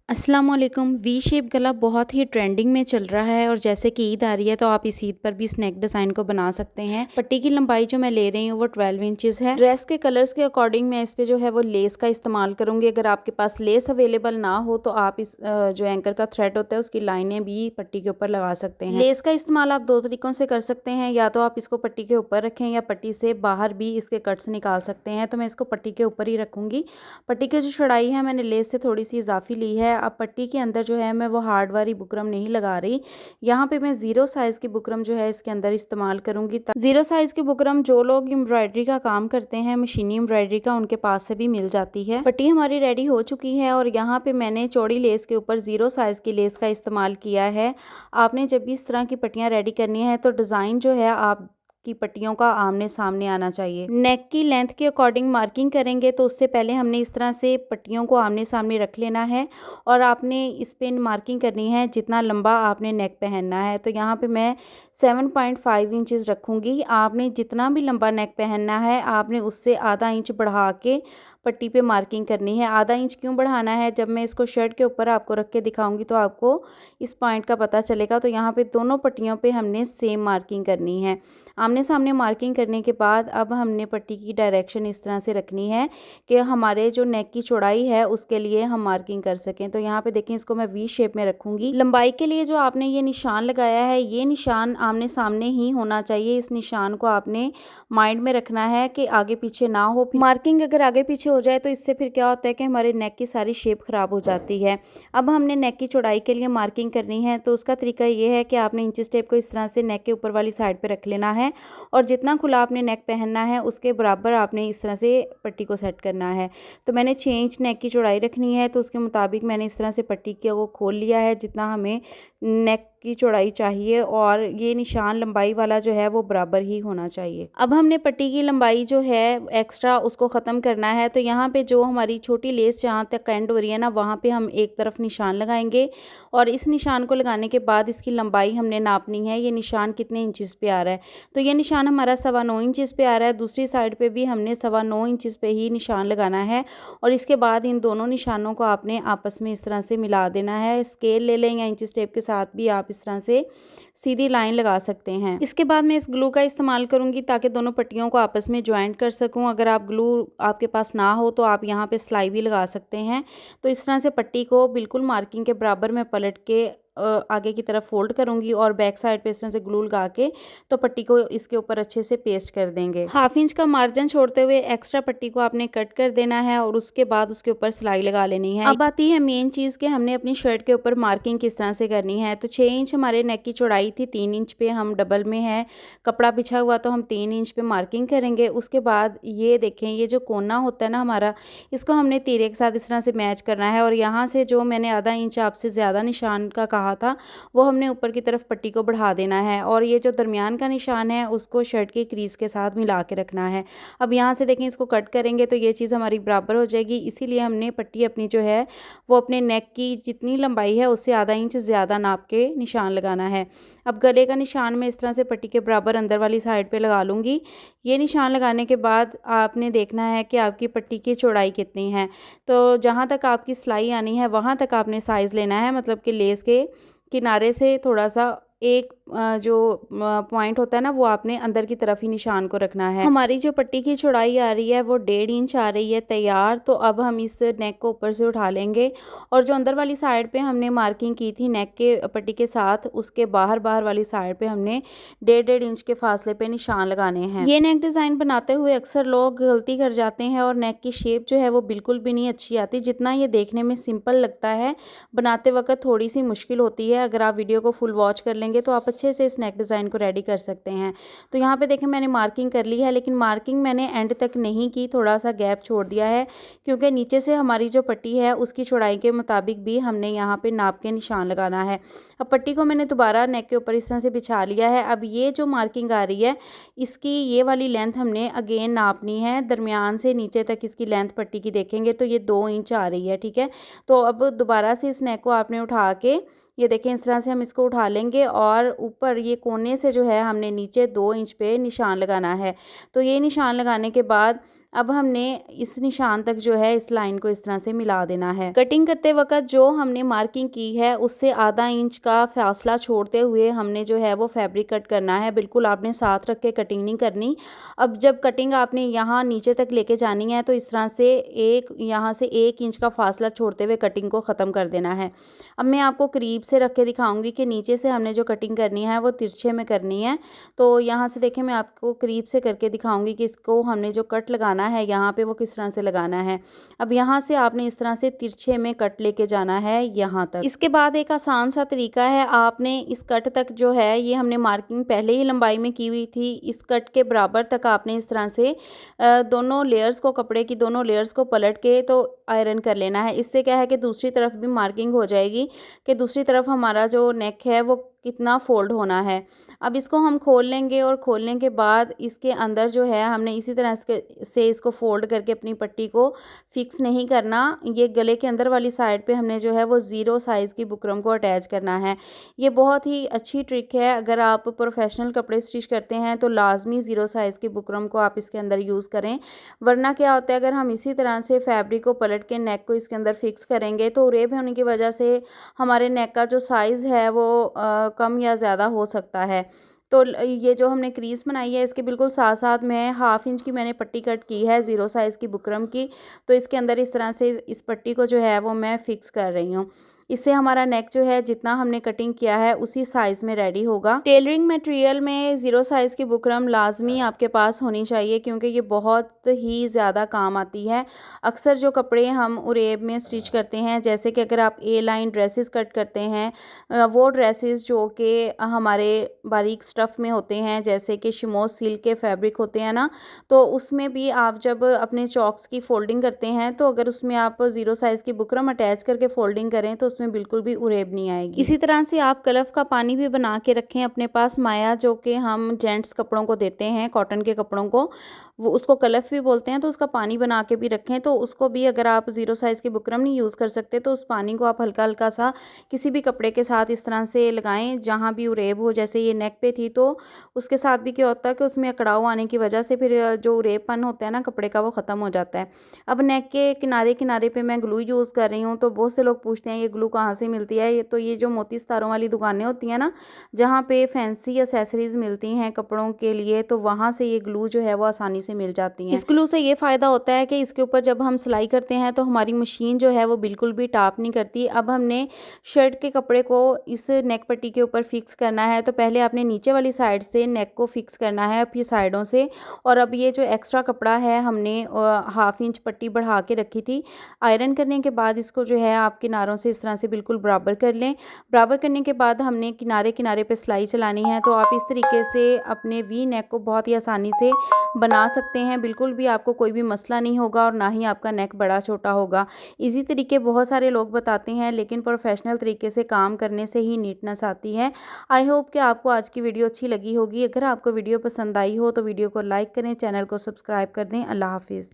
अस्सलाम वालेकुम। V shape गला बहुत ही ट्रेंडिंग में चल रहा है और जैसे कि ईद आ रही है तो आप इस ईद पर भी इस नेक डिज़ाइन को बना सकते हैं। पट्टी की लंबाई जो मैं ले रही हूँ वो 12 इंचेस है। ड्रेस के कलर्स के अकॉर्डिंग मैं इस पे जो है वो लेस का इस्तेमाल करूँगी। अगर आपके पास लेस अवेलेबल ना हो तो आप इस जो एंकर का थ्रेड होता है उसकी लाइनें भी पट्टी के ऊपर लगा सकते हैं। लेस का इस्तेमाल आप दो तरीक़ों से कर सकते हैं, या तो आप इसको पट्टी के ऊपर रखें या पट्टी से बाहर भी इसके कट्स निकाल सकते हैं। तो मैं इसको पट्टी के ऊपर ही रखूँगी। पट्टी की जो चौड़ाई है मैंने लेस से थोड़ी सी इजाफी ली है। अब पट्टी के अंदर जो है मैं वो हार्ड वाली बुकरम नहीं लगा रही। यहाँ पे मैं 0 साइज़ की बुकरम जो है इसके अंदर इस्तेमाल करूँगी। 0 साइज़ की बुकरम जो लोग एम्ब्रॉयडरी का काम करते हैं, मशीनी एम्ब्रॉयडरी का, उनके पास से भी मिल जाती है। पट्टी हमारी रेडी हो चुकी है और यहाँ पे मैंने चौड़ी लेस के ऊपर 0 साइज़ की लेस का इस्तेमाल किया है। आपने जब भी इस तरह की पट्टियाँ रेडी करनी है तो डिज़ाइन जो है आप की पट्टियों का आमने सामने आना चाहिए। नेक की लेंथ के अकॉर्डिंग मार्किंग करेंगे तो उससे पहले हमने इस तरह से पट्टियों को आमने सामने रख लेना है और आपने इस पे मार्किंग करनी है जितना लंबा आपने नेक पहनना है। तो यहाँ पे मैं 7.5 इंचेस रखूँगी। आपने जितना भी लंबा नेक पहनना है आपने उससे आधा इंच बढ़ा के पट्टी पे मार्किंग करनी है। आधा इंच क्यों बढ़ाना है, जब मैं इसको शर्ट के ऊपर आपको रख के दिखाऊंगी तो आपको इस पॉइंट का पता चलेगा। तो यहाँ पे दोनों पट्टियों पे हमने सेम मार्किंग करनी है। आमने सामने मार्किंग करने के बाद अब हमने पट्टी की डायरेक्शन इस तरह से रखनी है कि हमारे जो नेक की चौड़ाई है उसके लिए हम मार्किंग कर सकें। तो यहाँ पे देखें, इसको मैं वी शेप में रखूँगी। लंबाई के लिए जो आपने ये निशान लगाया है ये निशान आमने सामने ही होना चाहिए। इस निशान को आपने माइंड में रखना है कि आगे पीछे ना हो। मार्किंग अगर आगे पीछे हो जाए तो इससे फिर क्या होता है कि हमारे नेक की सारी शेप ख़राब हो जाती है। अब हमने नेक की चौड़ाई के लिए मार्किंग करनी है तो उसका तरीका ये है कि आपने इंचेस टेप को इस तरह से नेक के ऊपर वाली साइड पे रख लेना है और जितना खुला आपने नेक पहनना है उसके बराबर आपने इस तरह से पट्टी को सेट करना है। तो मैंने 6 इंच नेक की चौड़ाई रखनी है तो उसके मुताबिक मैंने इस तरह से पट्टी को खोल लिया है जितना हमें नेक की चौड़ाई चाहिए, और ये निशान लंबाई वाला जो है वो बराबर ही होना चाहिए। अब हमने पट्टी की लंबाई जो है एक्स्ट्रा उसको ख़त्म करना है। तो यहाँ पे जो हमारी छोटी लेस जहाँ तक एंड हो रही है ना, वहाँ पे हम एक तरफ निशान लगाएंगे और इस निशान को लगाने के बाद इसकी लंबाई हमने नापनी है। ये निशान कितने इंचेस पे आ रहा है, तो ये निशान हमारा 9.25 इंचेस पे आ रहा है। दूसरी साइड पे भी हमने 9.25 इंचेस पे ही निशान लगाना है और इसके बाद इन दोनों निशानों को आपने आपस में इस तरह से मिला देना है। स्केल ले लें या इंचेस टेप के साथ भी आप इस तरह से सीधी लाइन लगा सकते हैं। इसके बाद मैं इस ग्लू का इस्तेमाल करूंगी ताकि दोनों पट्टियों को आपस में ज्वाइंट कर सकूं। अगर आप ग्लू आपके पास ना हो तो आप यहाँ पे सिलाई भी लगा सकते हैं। तो इस तरह से पट्टी को बिल्कुल मार्किंग के बराबर मैं पलट के आगे की तरफ फोल्ड करूंगी और बैक साइड पे इस तरह से ग्लू लगा के तो पट्टी को इसके ऊपर अच्छे से पेस्ट कर देंगे। हाफ इंच का मार्जिन छोड़ते हुए एक्स्ट्रा पट्टी को आपने कट कर देना है और उसके बाद उसके ऊपर सिलाई लगा लेनी है। अब आती है मेन चीज़ कि हमने अपनी शर्ट के ऊपर मार्किंग किस तरह से करनी है। तो 6 इंच हमारे नेक की चौड़ाई थी, 3 इंच पे हम डबल में है कपड़ा बिछा हुआ तो हम 3 इंच पे मार्किंग करेंगे। उसके बाद ये देखें, ये जो कोना होता है ना हमारा, इसको हमने तीरे के साथ इस तरह से मैच करना है और यहाँ से जो मैंने आधा इंच आपसे ज़्यादा निशान का कहा था वो हमने ऊपर की तरफ पट्टी को बढ़ा देना है और ये जो दरमियान का निशान है उसको शर्ट के क्रीज के साथ मिला के रखना है। अब यहाँ से देखें, इसको कट करेंगे तो ये चीज़ हमारी बराबर हो जाएगी। इसीलिए हमने पट्टी अपनी जो है वो अपने नेक की जितनी लंबाई है उससे आधा इंच ज़्यादा नाप के निशान लगाना है। अब गले का निशान मैं इस तरह से पट्टी के बराबर अंदर वाली साइड पे लगा लूँगी। ये निशान लगाने के बाद आपने देखना है कि आपकी पट्टी की चौड़ाई कितनी है। तो जहाँ तक आपकी सिलाई आनी है वहाँ तक आपने साइज़ लेना है, मतलब कि लेस के किनारे से थोड़ा सा एक जो पॉइंट होता है ना वो आपने अंदर की तरफ ही निशान को रखना है। हमारी जो पट्टी की चौड़ाई आ रही है वो 1.5 इंच आ रही है तैयार। तो अब हम इस नेक को ऊपर से उठा लेंगे और जो अंदर वाली साइड पे हमने मार्किंग की थी नेक के पट्टी के साथ, उसके बाहर वाली साइड पे हमने 1.5 इंच के फासले पे निशान लगाने हैं। ये नेक डिज़ाइन बनाते हुए अक्सर लोग गलती कर जाते हैं और नेक की शेप जो है वो बिल्कुल भी नहीं अच्छी आती। जितना ये देखने में सिंपल लगता है, बनाते वक्त थोड़ी सी मुश्किल होती है। अगर आप वीडियो को फुल वॉच कर लेंगे तो आप अच्छे से इस नेक डिज़ाइन को रेडी कर सकते हैं। तो यहाँ पे देखें, मैंने मार्किंग कर ली है, लेकिन मार्किंग मैंने एंड तक नहीं की, थोड़ा सा गैप छोड़ दिया है क्योंकि नीचे से हमारी जो पट्टी है उसकी चौड़ाई के मुताबिक भी हमने यहाँ पे नाप के निशान लगाना है। अब पट्टी को मैंने दोबारा नेक के ऊपर इस तरह से बिछा लिया है। अब ये जो मार्किंग आ रही है इसकी ये वाली लेंथ हमने अगेन नापनी है। दरमियान से नीचे तक इसकी लेंथ पट्टी की देखेंगे तो ये 2 इंच आ रही है, ठीक है। तो अब दोबारा से इस नेक को आपने उठा के ये देखें, इस तरह से हम इसको उठा लेंगे और ऊपर ये कोने से जो है हमने नीचे 2 इंच पे निशान लगाना है। तो ये निशान लगाने के बाद अब हमने इस निशान तक जो है इस लाइन को इस तरह से मिला देना है। कटिंग करते वक्त जो हमने मार्किंग की है उससे आधा इंच का फासला छोड़ते हुए हमने जो है वो फैब्रिक कट करना है। बिल्कुल आपने साथ रख के कटिंग नहीं करनी। अब जब कटिंग आपने यहाँ नीचे तक लेके जानी है तो इस तरह से यहाँ से 1 इंच का फासला छोड़ते हुए कटिंग को ख़त्म कर देना है। अब मैं आपको करीब से रख के दिखाऊंगी कि नीचे से हमने जो कटिंग करनी है वो तिरछे में करनी है। तो यहाँ से देखें, मैं आपको करीब से करके दिखाऊंगी कि इसको हमने जो कट लगाना है यहाँ पे वो किस तरह से लगाना है। अब यहाँ से आपने इस तरह से तिरछे में कट लेके जाना है यहाँ तक। इसके बाद एक आसान सा तरीका है, आपने इस कट तक जो है ये हमने मार्किंग पहले ही लंबाई में की हुई थी, इस कट के बराबर तक आपने इस तरह से दोनों लेयर्स को, कपड़े की दोनों लेयर्स को पलट के तो आयरन कर लेना है। इससे क्या है कि दूसरी तरफ भी मार्किंग हो जाएगी कि दूसरी तरफ हमारा जो नेक है वो कितना फोल्ड होना है। अब इसको हम खोल लेंगे और खोलने के बाद इसके अंदर जो है हमने इसी तरह से इसको फोल्ड करके अपनी पट्टी को फिक्स नहीं करना। ये गले के अंदर वाली साइड पे हमने जो है वो 0 साइज़ की बुकरम को अटैच करना है। ये बहुत ही अच्छी ट्रिक है। अगर आप प्रोफेशनल कपड़े स्टिच करते हैं तो लाजमी 0 साइज़ की बुकरम को आप इसके अंदर यूज़ करें, वरना क्या होता है अगर हम इसी तरह से फैब्रिक को पलट के नेक को इसके अंदर फिक्स करेंगे तो रेब होने की वजह से हमारे नेक का जो साइज़ है वो कम या ज़्यादा हो सकता है। तो ये जो हमने क्रीज़ बनाई है इसके बिल्कुल साथ साथ में 1/2 इंच की मैंने पट्टी कट की है 0 साइज़ की बुकरम की। तो इसके अंदर इस तरह से इस पट्टी को जो है वो मैं फ़िक्स कर रही हूँ। इससे हमारा नेक जो है जितना हमने कटिंग किया है उसी साइज़ में रेडी होगा। टेलरिंग मटेरियल में 0 साइज़ की बुकरम लाजमी आपके पास होनी चाहिए क्योंकि ये बहुत ही ज़्यादा काम आती है। अक्सर जो कपड़े हम उरेब में स्टिच करते हैं, जैसे कि अगर आप ए लाइन ड्रेसेस कट करते हैं, वो ड्रेसेस जो कि हमारे बारीक स्टफ़ में होते हैं, जैसे कि शिमोस सिल्क के फैब्रिक होते हैं ना, तो उसमें भी आप जब अपने चॉक्स की फोल्डिंग करते हैं तो अगर उसमें आप 0 साइज़ की बुकरम अटैच करके फोल्डिंग करें तो उसमें बिल्कुल भी उरेब नहीं आएगी। इसी तरह से आप कलफ का पानी भी बना के रखें अपने पास, माया जो कि हम जेंट्स कपड़ों को देते हैं, कॉटन के कपड़ों को, वो उसको कलफ भी बोलते हैं, तो उसका पानी बना के भी रखें। तो उसको भी अगर आप 0 साइज़ की बुकरम नहीं यूज़ कर सकते तो उस पानी को आप हल्का हल्का सा किसी भी कपड़े के साथ इस तरह से लगाएं जहाँ भी उरेब हो। जैसे ये नेक पे थी तो उसके साथ भी क्या होता है कि उसमें अकड़ाव आने की वजह से फिर जो उरेबपन होता है ना कपड़े का वो ख़त्म हो जाता है। अब नेक के किनारे किनारे पे मैं ग्लू यूज़ कर रही हूँ। तो बहुत से लोग पूछते हैं ये ग्लू कहाँ से मिलती है। ये जो मोती सितारों वाली दुकानें होती हैं ना, जहाँ पे फैंसी एसेसरीज मिलती हैं कपड़ों के लिए, तो वहाँ से ये ग्लू जो है वो आसानी से मिल जाती है। इस ग्लू से ये फ़ायदा होता है कि इसके ऊपर जब हम सिलाई करते हैं तो हमारी मशीन जो है वो बिल्कुल भी टाप नहीं करती। अब हमने शर्ट के कपड़े को इस नेक पट्टी के ऊपर फिक्स करना है। तो पहले आपने नीचे वाली साइड से नेक को फिक्स करना है, फिर साइडों से। और अब ये जो एक्स्ट्रा कपड़ा है हमने 1/2 इंच पट्टी बढ़ा के रखी थी। आयरन करने के बाद इसको जो है आप किनारों से इस तरह से बिल्कुल बराबर कर लें। बराबर करने के बाद हमने किनारे किनारे पे सिलाई चलानी है। तो आप इस तरीके से अपने वी नेक को बहुत ही आसानी से बना सकते हैं। बिल्कुल भी आपको कोई भी मसला नहीं होगा और ना ही आपका नेक बड़ा छोटा होगा। इजी तरीके बहुत सारे लोग बताते हैं, लेकिन प्रोफेशनल तरीके से काम करने से ही नीटनेस आती है। आई होप कि आपको आज की वीडियो अच्छी लगी होगी। अगर आपको वीडियो पसंद आई हो तो वीडियो को लाइक करें, चैनल को सब्सक्राइब कर दें। अल्लाह हाफिज़।